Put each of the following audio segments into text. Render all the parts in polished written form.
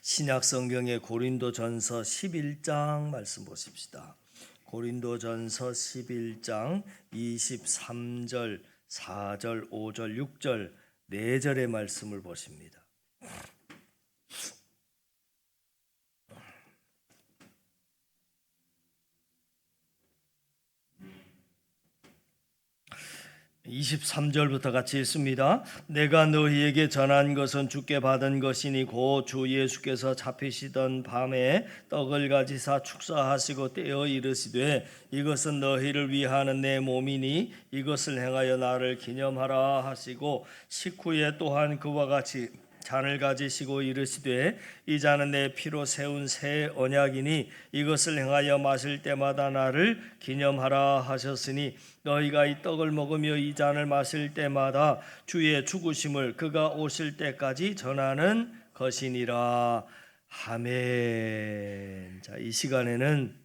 신약 성경의 고린도전서 11장 말씀 보십시다. 고린도전서 11장 23절, 4절, 5절, 6절, 4절의 말씀을 보십니다. 23절부터 같이 읽습니다. 내가 너희에게 전한 것은 주께 받은 것이니 곧 주 예수께서 잡히시던 밤에 떡을 가지사 축사하시고 떼어 이르시되 이것은 너희를 위하는 내 몸이니 이것을 행하여 나를 기념하라 하시고 식후에 또한 그와 같이 잔을 가지시고 이르시되 이 잔은 내 피로 세운 새 언약이니 이것을 행하여 마실 때마다 나를 기념하라 하셨으니 너희가 이 떡을 먹으며 이 잔을 마실 때마다 주의 죽으심을 그가 오실 때까지 전하는 것이니라. 아멘. 자, 이 시간에는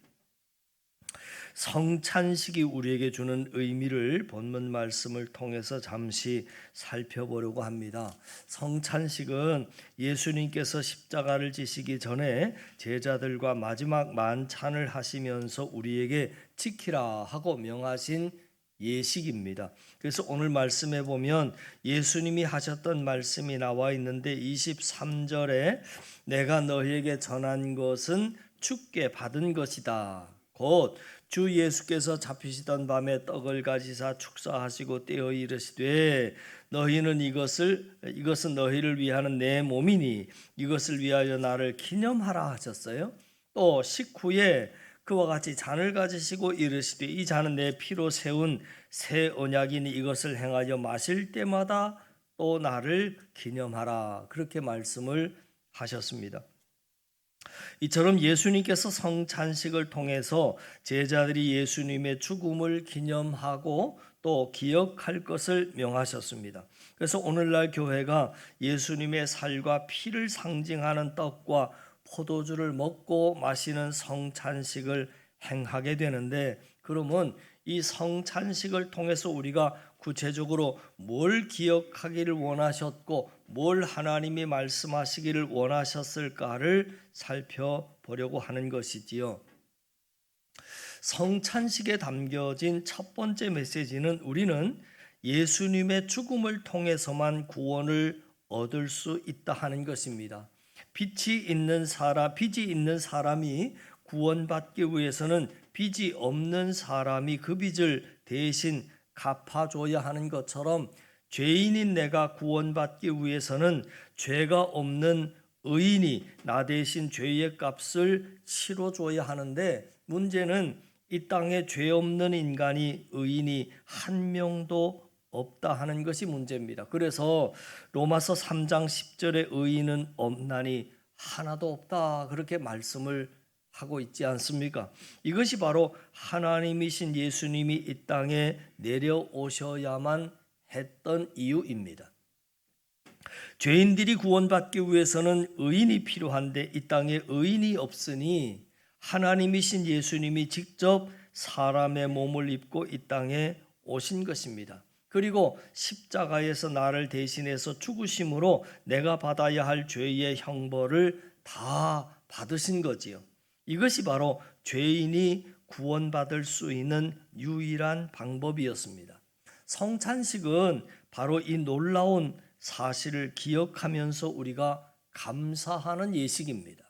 성찬식이 우리에게 주는 의미를 본문 말씀을 통해서 잠시 살펴보려고 합니다. 성찬식은 예수님께서 십자가를 지시기 전에 제자들과 마지막 만찬을 하시면서 우리에게 지키라 하고 명하신 예식입니다. 그래서 오늘 말씀에 보면 예수님이 하셨던 말씀이 나와 있는데 23절에 내가 너희에게 전한 것은 주께 받은 것이다. 곧 주 예수께서 잡히시던 밤에 떡을 가지사 축사하시고 떼어 이르시되 너희는 이것은 너희를 위하는 내 몸이니 이것을 위하여 나를 기념하라 하셨어요. 또 식후에 그와 같이 잔을 가지시고 이르시되 이 잔은 내 피로 세운 새 언약이니 이것을 행하여 마실 때마다 또 나를 기념하라. 그렇게 말씀을 하셨습니다. 이처럼 예수님께서 성찬식을 통해서 제자들이 예수님의 죽음을 기념하고 또 기억할 것을 명하셨습니다. 그래서 오늘날 교회가 예수님의 살과 피를 상징하는 떡과 포도주를 먹고 마시는 성찬식을 행하게 되는데, 그러면 이 성찬식을 통해서 우리가 구체적으로 뭘 기억하기를 원하셨고 뭘 하나님이 말씀하시기를 원하셨을까를 살펴보려고 하는 것이지요. 성찬식에 담겨진 첫 번째 메시지는 우리는 예수님의 죽음을 통해서만 구원을 얻을 수 있다 하는 것입니다. 빚이 있는 사람이 구원받기 위해서는 빚이 없는 사람이 그 빚을 대신 갚아줘야 하는 것처럼 죄인인 내가 구원받기 위해서는 죄가 없는 의인이 나 대신 죄의 값을 치러줘야 하는데, 문제는 이 땅에 죄 없는 인간이 의인이 한 명도 없다 하는 것이 문제입니다. 그래서 로마서 3장 10절에 의인은 없나니 하나도 없다 그렇게 말씀을 하고 있지 않습니까? 이것이 바로 하나님이신 예수님이 이 땅에 내려오셔야만 했던 이유입니다. 죄인들이 구원받기 위해서는 의인이 필요한데 이 땅에 의인이 없으니 하나님이신 예수님이 직접 사람의 몸을 입고 이 땅에 오신 것입니다. 그리고 십자가에서 나를 대신해서 죽으심으로 내가 받아야 할 죄의 형벌을 다 받으신 거지요. 이것이 바로 죄인이 구원받을 수 있는 유일한 방법이었습니다. 성찬식은 바로 이 놀라운 사실을 기억하면서 우리가 감사하는 예식입니다.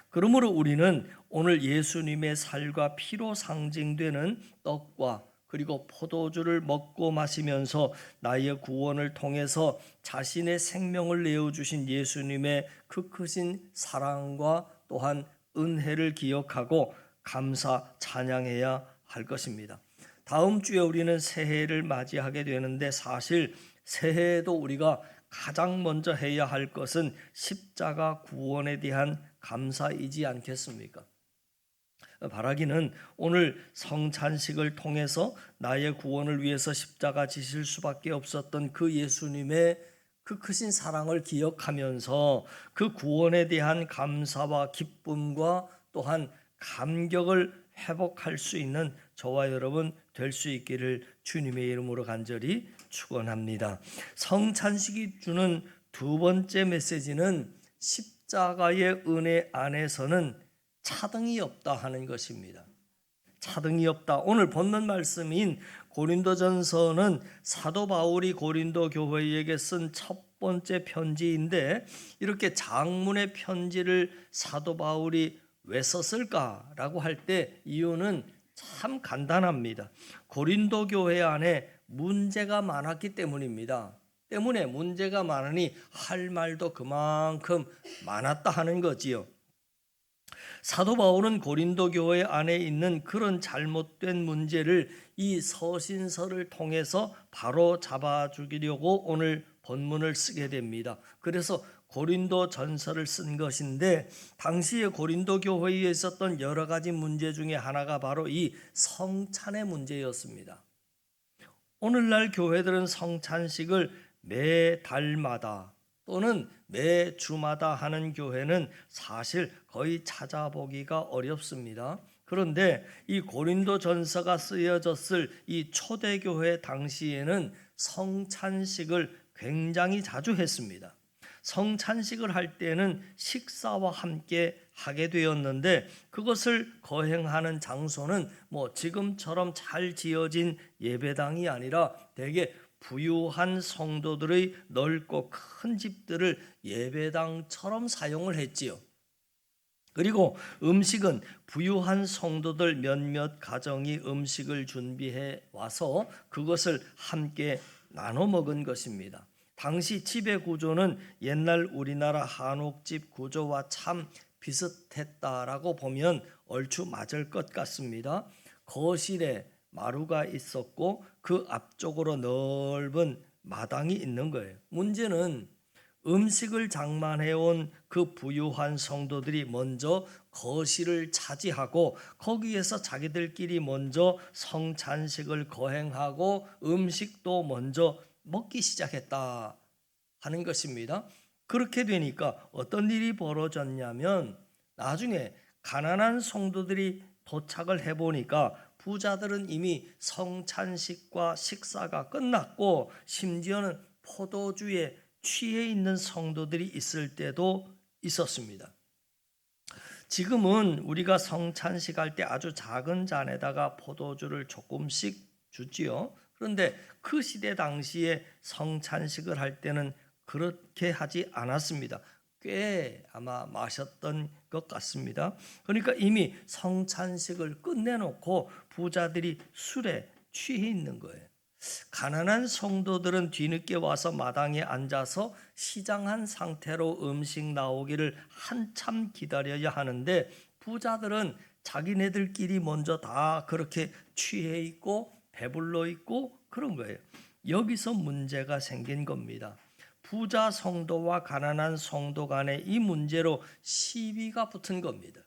그러므로 우리는 오늘 예수님의 살과 피로 상징되는 떡과 그리고 포도주를 먹고 마시면서 나의 구원을 통해서 자신의 생명을 내어주신 예수님의 그 크신 사랑과 또한 은혜를 기억하고 감사 찬양해야 할 것입니다. 다음 주에 우리는 새해를 맞이하게 되는데, 사실 새해에도 우리가 가장 먼저 해야 할 것은 십자가 구원에 대한 감사이지 않겠습니까? 바라기는 오늘 성찬식을 통해서 나의 구원을 위해서 십자가 지실 수밖에 없었던 그 예수님의 그 크신 사랑을 기억하면서 그 구원에 대한 감사와 기쁨과 또한 감격을 회복할 수 있는 저와 여러분 될 수 있기를 주님의 이름으로 간절히 축원합니다. 성찬식이 주는 두 번째 메시지는 십자가의 은혜 안에서는 차등이 없다 하는 것입니다. 차등이 없다. 오늘 본문 말씀인 고린도전서는 사도 바울이 고린도 교회에게 쓴 첫 번째 편지인데, 이렇게 장문의 편지를 사도 바울이 왜 썼을까라고 할 때 이유는 참 간단합니다. 고린도 교회 안에 문제가 많았기 때문입니다. 때문에 문제가 많으니 할 말도 그만큼 많았다 하는 거지요. 사도 바울은 고린도 교회 안에 있는 그런 잘못된 문제를 이 서신서를 통해서 바로 잡아주려고 오늘 본문을 쓰게 됩니다. 그래서 고린도 전서를 쓴 것인데, 당시에 고린도 교회에 있었던 여러 가지 문제 중에 하나가 바로 이 성찬의 문제였습니다. 오늘날 교회들은 성찬식을 매 달마다 또는 매 주마다 하는 교회는 사실 거의 찾아보기가 어렵습니다. 그런데 이 고린도 전서가 쓰여졌을 이 초대교회 당시에는 성찬식을 굉장히 자주 했습니다. 성찬식을 할 때는 식사와 함께 하게 되었는데, 그것을 거행하는 장소는 지금처럼 잘 지어진 예배당이 아니라 대개 부유한 성도들의 넓고 큰 집들을 예배당처럼 사용을 했지요. 그리고 음식은 부유한 성도들 몇몇 가정이 음식을 준비해 와서 그것을 함께 나눠 먹은 것입니다. 당시 집의 구조는 옛날 우리나라 한옥집 구조와 참 비슷했다라고 보면 얼추 맞을 것 같습니다. 거실에 마루가 있었고 그 앞쪽으로 넓은 마당이 있는 거예요. 문제는 음식을 장만해온 그 부유한 성도들이 먼저 거실을 차지하고 거기에서 자기들끼리 먼저 성찬식을 거행하고 음식도 먼저 먹기 시작했다 하는 것입니다. 그렇게 되니까 어떤 일이 벌어졌냐면, 나중에 가난한 성도들이 도착을 해보니까 부자들은 이미 성찬식과 식사가 끝났고 심지어는 포도주에 취해 있는 성도들이 있을 때도 있었습니다. 지금은 우리가 성찬식 할 때 아주 작은 잔에다가 포도주를 조금씩 주지요. 그런데 그 시대 당시에 성찬식을 할 때는 그렇게 하지 않았습니다. 꽤 아마 마셨던 것 같습니다. 그러니까 이미 성찬식을 끝내놓고 부자들이 술에 취해 있는 거예요. 가난한 성도들은 뒤늦게 와서 마당에 앉아서 시장한 상태로 음식 나오기를 한참 기다려야 하는데, 부자들은 자기네들끼리 먼저 다 그렇게 취해 있고 배불러 있고 그런 거예요. 여기서 문제가 생긴 겁니다. 부자 성도와 가난한 성도 간에 이 문제로 시비가 붙은 겁니다.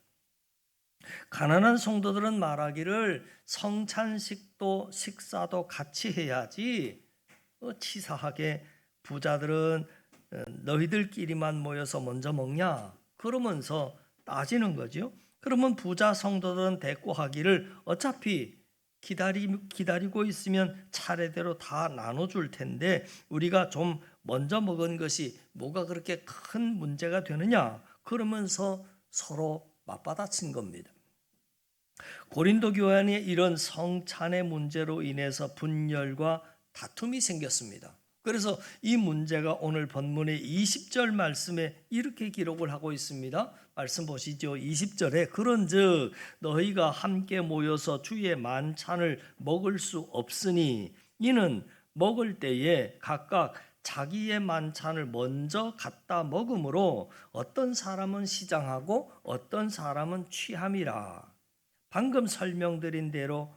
가난한 성도들은 말하기를 성찬식도 식사도 같이 해야지 치사하게 부자들은 너희들끼리만 모여서 먼저 먹냐 그러면서 따지는 거죠. 그러면 부자 성도들은 대꾸하기를 어차피 기다리고 있으면 차례대로 다 나눠줄 텐데 우리가 좀 먼저 먹은 것이 뭐가 그렇게 큰 문제가 되느냐 그러면서 서로 맞받아친 겁니다. 고린도 교회 안에 이런 성찬의 문제로 인해서 분열과 다툼이 생겼습니다. 그래서 이 문제가 오늘 본문의 20절 말씀에 이렇게 기록을 하고 있습니다. 말씀 보시죠. 20절에 그런즉 너희가 함께 모여서 주의 만찬을 먹을 수 없으니 이는 먹을 때에 각각 자기의 만찬을 먼저 갖다 먹음으로 어떤 사람은 시장하고 어떤 사람은 취함이라. 방금 설명드린 대로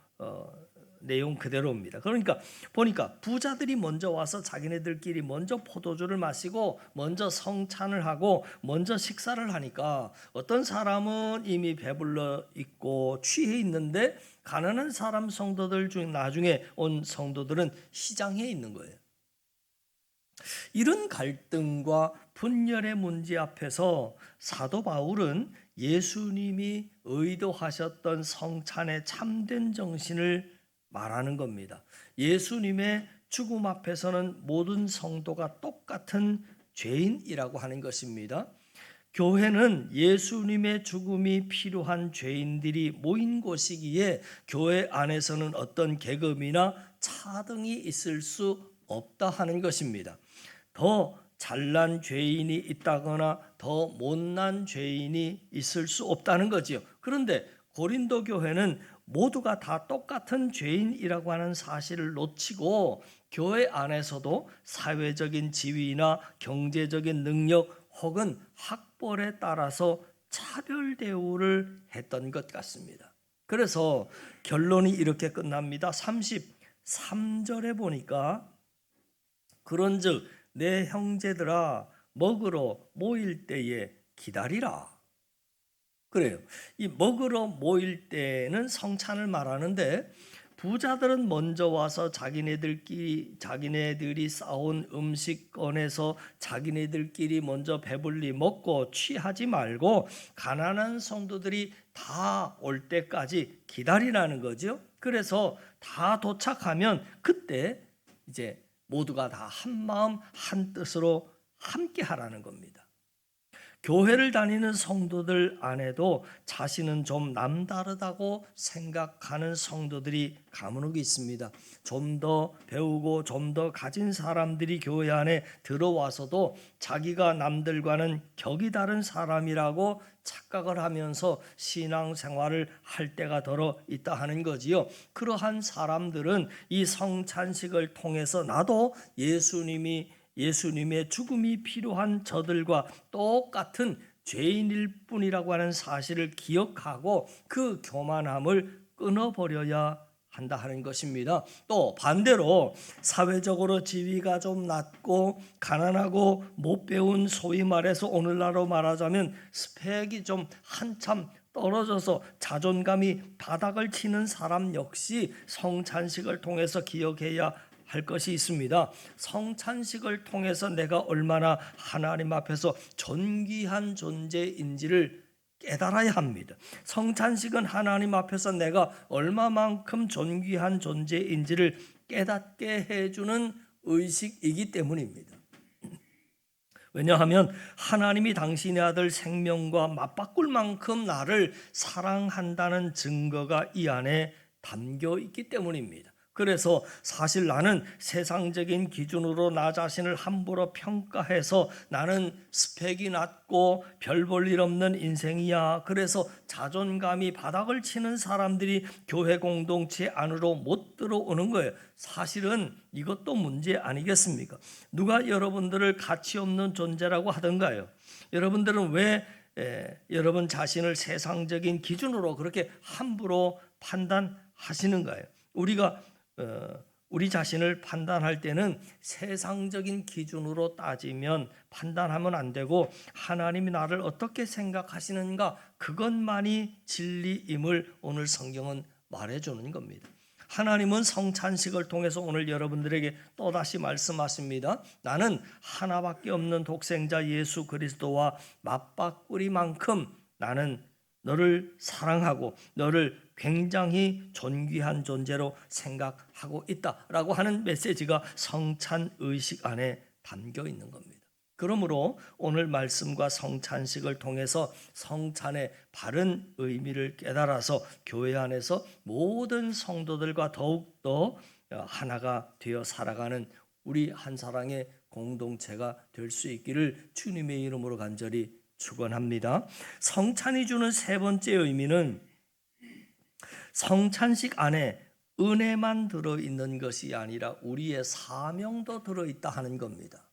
내용 그대로입니다. 그러니까 보니까 부자들이 먼저 와서 자기네들끼리 먼저 포도주를 마시고 먼저 성찬을 하고 먼저 식사를 하니까 어떤 사람은 이미 배불러 있고 취해 있는데 가난한 사람 성도들 중 나중에 온 성도들은 시장에 있는 거예요. 이런 갈등과 분열의 문제 앞에서 사도 바울은 예수님이 의도하셨던 성찬의 참된 정신을 말하는 겁니다. 예수님의 죽음 앞에서는 모든 성도가 똑같은 죄인이라고 하는 것입니다. 교회는 예수님의 죽음이 필요한 죄인들이 모인 곳이기에 교회 안에서는 어떤 계급이나 차등이 있을 수 없다 하는 것입니다. 더 잘난 죄인이 있다거나 더 못난 죄인이 있을 수 없다는 거지요. 그런데 고린도 교회는 모두가 다 똑같은 죄인이라고 하는 사실을 놓치고 교회 안에서도 사회적인 지위나 경제적인 능력 혹은 학벌에 따라서 차별 대우를 했던 것 같습니다. 그래서 결론이 이렇게 끝납니다. 33절에 보니까 그런즉 내 형제들아 먹으러 모일 때에 기다리라. 그래요. 이 먹으러 모일 때는 성찬을 말하는데 부자들은 먼저 와서 자기네들이 싸온 음식 꺼내서 자기네들끼리 먼저 배불리 먹고 취하지 말고 가난한 성도들이 다 올 때까지 기다리라는 거죠. 그래서 다 도착하면 그때 이제 모두가 다 한 마음 한 뜻으로 함께 하라는 겁니다. 교회를 다니는 성도들 안에도 자신은 좀 남다르다고 생각하는 성도들이 가문옥이 있습니다. 좀 더 배우고 좀 더 가진 사람들이 교회 안에 들어와서도 자기가 남들과는 격이 다른 사람이라고 착각을 하면서 신앙생활을 할 때가 더러 있다 하는 거지요. 그러한 사람들은 이 성찬식을 통해서 나도 예수님의 죽음이 필요한 저들과 똑같은 죄인일 뿐이라고 하는 사실을 기억하고 그 교만함을 끊어버려야 한다 하는 것입니다. 또 반대로 사회적으로 지위가 좀 낮고 가난하고 못 배운, 소위 말해서 오늘날로 말하자면 스펙이 좀 한참 떨어져서 자존감이 바닥을 치는 사람 역시 성찬식을 통해서 기억해야 할 것이 있습니다. 성찬식을 통해서 내가 얼마나 하나님 앞에서 존귀한 존재인지를 깨달아야 합니다. 성찬식은 하나님 앞에서 내가 얼마만큼 존귀한 존재인지를 깨닫게 해주는 의식이기 때문입니다. 왜냐하면 하나님이 당신의 아들 생명과 맞바꿀 만큼 나를 사랑한다는 증거가 이 안에 담겨 있기 때문입니다. 그래서 사실 나는 세상적인 기준으로 나 자신을 함부로 평가해서 나는 스펙이 낮고 별 볼 일 없는 인생이야. 그래서 자존감이 바닥을 치는 사람들이 교회 공동체 안으로 못 들어오는 거예요. 사실은 이것도 문제 아니겠습니까? 누가 여러분들을 가치 없는 존재라고 하던가요? 여러분들은 왜 여러분 자신을 세상적인 기준으로 그렇게 함부로 판단하시는가요? 우리 자신을 판단할 때는 세상적인 기준으로 따지면 판단하면 안 되고 하나님이 나를 어떻게 생각하시는가 그것만이 진리임을 오늘 성경은 말해주는 겁니다. 하나님은 성찬식을 통해서 오늘 여러분들에게 또다시 말씀하십니다. 나는 하나밖에 없는 독생자 예수 그리스도와 맞바꾸리만큼 나는 너를 사랑하고 너를 굉장히 존귀한 존재로 생각하고 있다라고 하는 메시지가 성찬의식 안에 담겨 있는 겁니다. 그러므로 오늘 말씀과 성찬식을 통해서 성찬의 바른 의미를 깨달아서 교회 안에서 모든 성도들과 더욱더 하나가 되어 살아가는 우리 한 사랑의 공동체가 될 수 있기를 주님의 이름으로 간절히 축원합니다. 성찬이 주는 세 번째 의미는 성찬식 안에 은혜만 들어있는 것이 아니라 우리의 사명도 들어있다 하는 겁니다.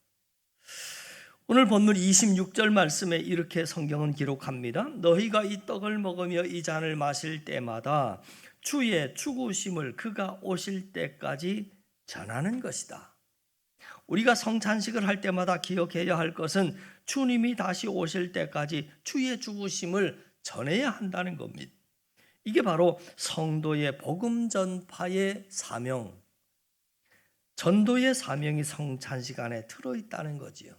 오늘 본문 26절 말씀에 이렇게 성경은 기록합니다. 너희가 이 떡을 먹으며 이 잔을 마실 때마다 주의 죽으심을 그가 오실 때까지 전하는 것이다. 우리가 성찬식을 할 때마다 기억해야 할 것은 주님이 다시 오실 때까지 주의 죽으심을 전해야 한다는 겁니다. 이게 바로 성도의 복음 전파의 사명, 전도의 사명이 성찬식 안에 들어있다는 거지요.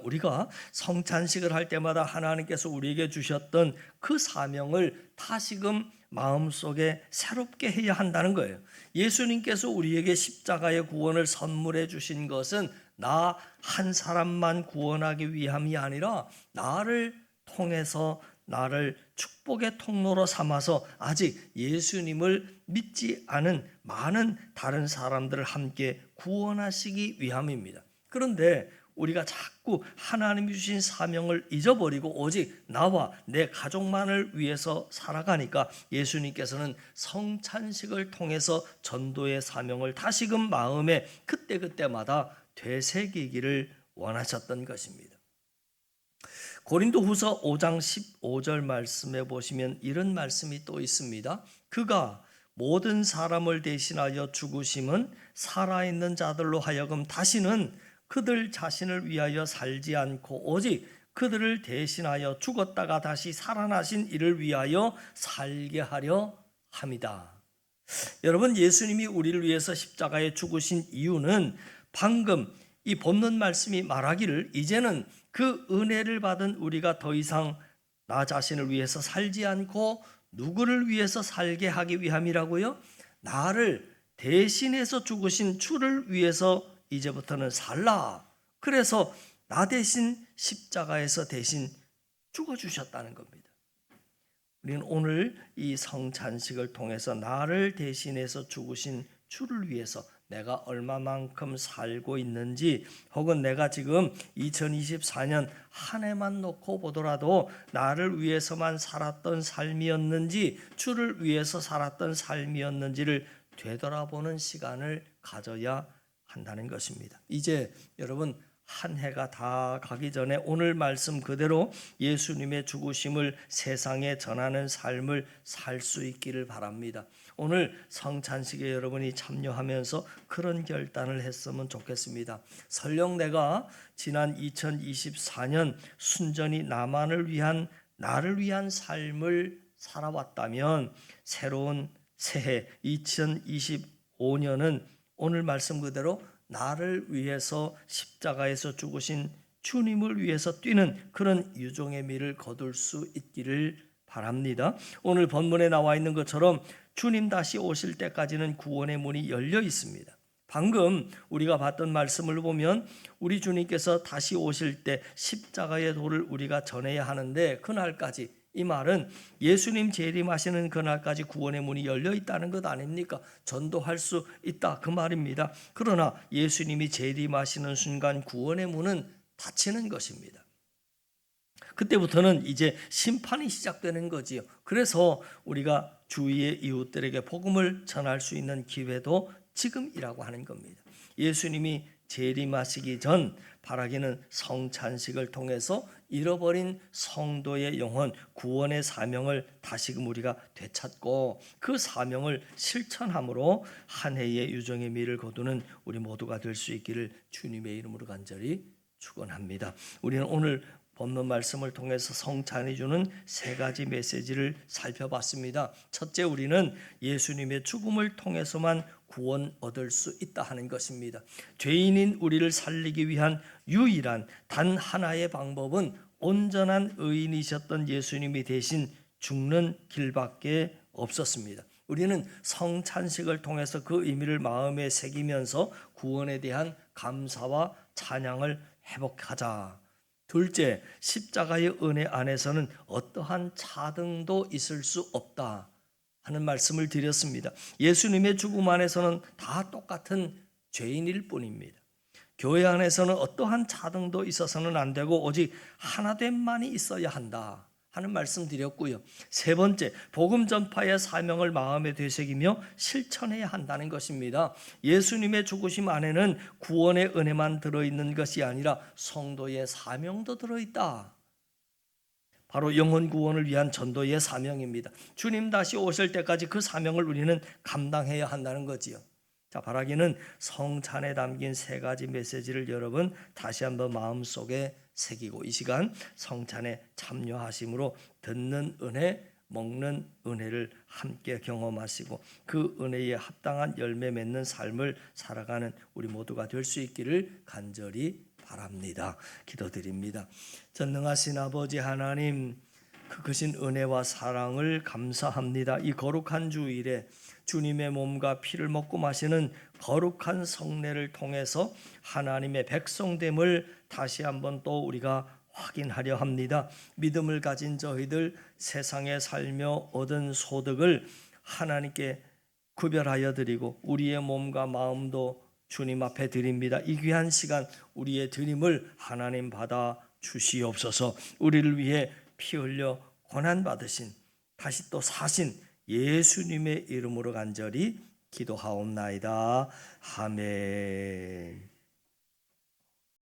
우리가 성찬식을 할 때마다 하나님께서 우리에게 주셨던 그 사명을 다시금 마음속에 새롭게 해야 한다는 거예요. 예수님께서 우리에게 십자가의 구원을 선물해 주신 것은 나 한 사람만 구원하기 위함이 아니라 나를 통해서 나를 축복의 통로로 삼아서 아직 예수님을 믿지 않은 많은 다른 사람들을 함께 구원하시기 위함입니다. 그런데 우리가 자꾸 하나님이 주신 사명을 잊어버리고 오직 나와 내 가족만을 위해서 살아가니까 예수님께서는 성찬식을 통해서 전도의 사명을 다시금 마음에 그때그때마다 되새기기를 원하셨던 것입니다. 고린도후서 5장 15절 말씀에 보시면 이런 말씀이 또 있습니다. 그가 모든 사람을 대신하여 죽으심은 살아있는 자들로 하여금 다시는 그들 자신을 위하여 살지 않고 오직 그들을 대신하여 죽었다가 다시 살아나신 이를 위하여 살게 하려 함이다. 여러분, 예수님이 우리를 위해서 십자가에 죽으신 이유는 방금 이 본문 말씀이 말하기를 이제는 그 은혜를 받은 우리가 더 이상 나 자신을 위해서 살지 않고 누구를 위해서 살게 하기 위함이라고요? 나를 대신해서 죽으신 주를 위해서 이제부터는 살라. 그래서 나 대신 십자가에서 대신 죽어주셨다는 겁니다. 우리는 오늘 이 성찬식을 통해서 나를 대신해서 죽으신 주를 위해서 내가 얼마만큼 살고 있는지, 혹은 내가 지금 2024년 한 해만 놓고 보더라도 나를 위해서만 살았던 삶이었는지 주를 위해서 살았던 삶이었는지를 되돌아보는 시간을 가져야 한다는 것입니다. 이제 여러분, 한 해가 다 가기 전에 오늘 말씀 그대로 예수님의 죽으심을 세상에 전하는 삶을 살 수 있기를 바랍니다. 오늘 성찬식에 여러분이 참여하면서 그런 결단을 했으면 좋겠습니다. 설령 내가 지난 2024년 순전히 나를 위한 삶을 살아왔다면 새로운 새해 2025년은 오늘 말씀 그대로 나를 위해서 십자가에서 죽으신 주님을 위해서 뛰는 그런 유종의 미를 거둘 수 있기를 바랍니다. 오늘 본문에 나와 있는 것처럼 주님 다시 오실 때까지는 구원의 문이 열려 있습니다. 방금 우리가 봤던 말씀을 보면 우리 주님께서 다시 오실 때 십자가의 도를 우리가 전해야 하는데 그날까지, 이 말은 예수님 재림하시는 그날까지 구원의 문이 열려 있다는 것 아닙니까? 전도할 수 있다 그 말입니다. 그러나 예수님이 재림하시는 순간 구원의 문은 닫히는 것입니다. 그때부터는 이제 심판이 시작되는 거지요. 그래서 우리가 주위의 이웃들에게 복음을 전할 수 있는 기회도 지금이라고 하는 겁니다. 예수님이 재림하시기 전 바라기는 성찬식을 통해서 잃어버린 성도의 영혼, 구원의 사명을 다시금 우리가 되찾고 그 사명을 실천함으로 한 해의 유종의 미를 거두는 우리 모두가 될 수 있기를 주님의 이름으로 간절히 축원합니다. 우리는 오늘 본문 말씀을 통해서 성찬이 주는 세 가지 메시지를 살펴봤습니다. 첫째, 우리는 예수님의 죽음을 통해서만 구원 얻을 수 있다 하는 것입니다. 죄인인 우리를 살리기 위한 유일한 단 하나의 방법은 온전한 의인이셨던 예수님이 대신 죽는 길밖에 없었습니다. 우리는 성찬식을 통해서 그 의미를 마음에 새기면서 구원에 대한 감사와 찬양을 회복하자. 둘째, 십자가의 은혜 안에서는 어떠한 차등도 있을 수 없다 하는 말씀을 드렸습니다. 예수님의 죽음 안에서는 다 똑같은 죄인일 뿐입니다. 교회 안에서는 어떠한 차등도 있어서는 안 되고 오직 하나됨만이 있어야 한다 하는 말씀 드렸고요. 세 번째, 복음 전파의 사명을 마음에 되새기며 실천해야 한다는 것입니다. 예수님의 죽으심 안에는 구원의 은혜만 들어있는 것이 아니라 성도의 사명도 들어있다. 바로 영혼 구원을 위한 전도의 사명입니다. 주님 다시 오실 때까지 그 사명을 우리는 감당해야 한다는 거지요. 자, 바라기는 성찬에 담긴 세 가지 메시지를 여러분 다시 한번 마음속에 새기고 이 시간 성찬에 참여하심으로 듣는 은혜, 먹는 은혜를 함께 경험하시고 그 은혜에 합당한 열매 맺는 삶을 살아가는 우리 모두가 될 수 있기를 간절히 바랍니다. 기도드립니다. 전능하신 아버지 하나님, 그 크신 은혜와 사랑을 감사합니다. 이 거룩한 주일에 주님의 몸과 피를 먹고 마시는 거룩한 성례를 통해서 하나님의 백성됨을 다시 한번 또 우리가 확인하려 합니다. 믿음을 가진 저희들 세상에 살며 얻은 소득을 하나님께 구별하여 드리고 우리의 몸과 마음도 주님 앞에 드립니다. 이 귀한 시간 우리의 드림을 하나님 받아 주시옵소서. 우리를 위해 피 흘려 고난 받으신 다시 또 사신 예수님의 이름으로 간절히 기도하옵나이다. 아멘.